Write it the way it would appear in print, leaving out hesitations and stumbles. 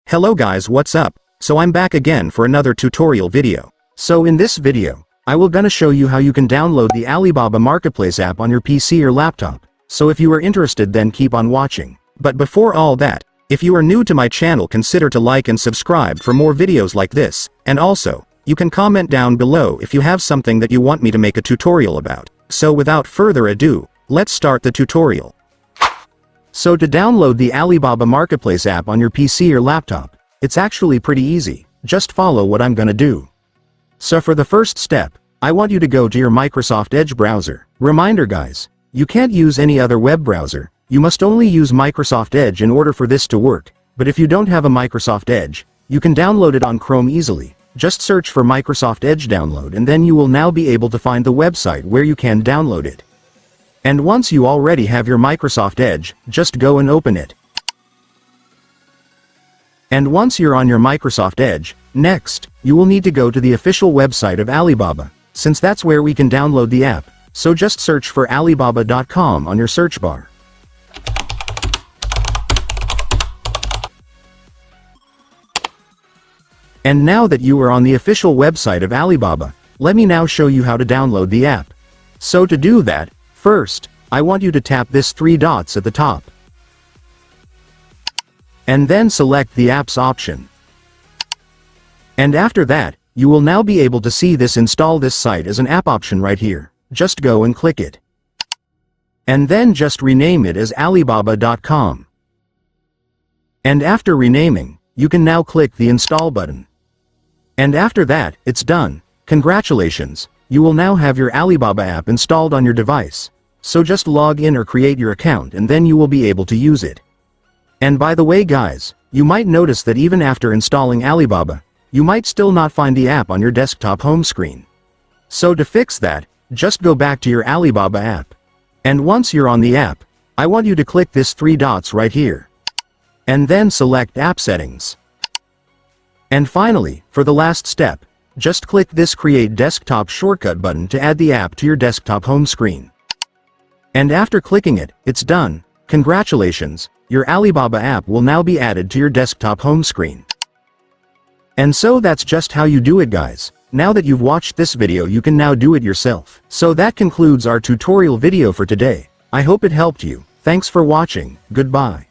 Hello guys, what's up? So I'm back again for another tutorial video. So in this video, I will gonna show you how you can download the Alibaba Marketplace app on your PC or laptop. So if you are interested, then keep on watching. But before all that, if you are new to my channel, consider to like and subscribe for more videos like this, and also, you can comment down below if you have something that you want me to make a tutorial about. So without further ado, let's start the tutorial. So to download the Alibaba Marketplace app on your PC or laptop, it's actually pretty easy. Just follow what I'm gonna do. So for the first step, I want you to go to your Microsoft Edge browser. Reminder guys, you can't use any other web browser. You must only use Microsoft Edge in order for this to work. But if you don't have a Microsoft Edge, you can download it on Chrome easily. Just search for Microsoft Edge download and then you will now be able to find the website where you can download it. And once you already have your Microsoft Edge, just go and open it. And once you're on your Microsoft Edge, next, you will need to go to the official website of Alibaba, since that's where we can download the app. So just search for alibaba.com on your search bar. And now that you are on the official website of Alibaba, let me now show you how to download the app. So to do that, first, I want you to tap this 3 dots at the top. And then select the apps option. And after that, you will now be able to see this install this site as an app option right here. Just go and click it. And then just rename it as alibaba.com. And after renaming, you can now click the install button. And after that, it's done. Congratulations, you will now have your Alibaba app installed on your device. So just log in or create your account and then you will be able to use it. And by the way guys, you might notice that even after installing Alibaba, you might still not find the app on your desktop home screen. So to fix that, just go back to your Alibaba app. And once you're on the app, I want you to click this 3 dots right here. And then select App Settings. And finally, for the last step, just click this Create Desktop Shortcut button to add the app to your desktop home screen. And after clicking it, it's done. Congratulations, your Alibaba app will now be added to your desktop home screen. And so that's just how you do it guys. Now that you've watched this video, you can now do it yourself. So that concludes our tutorial video for today. I hope it helped you. Thanks for watching. Goodbye.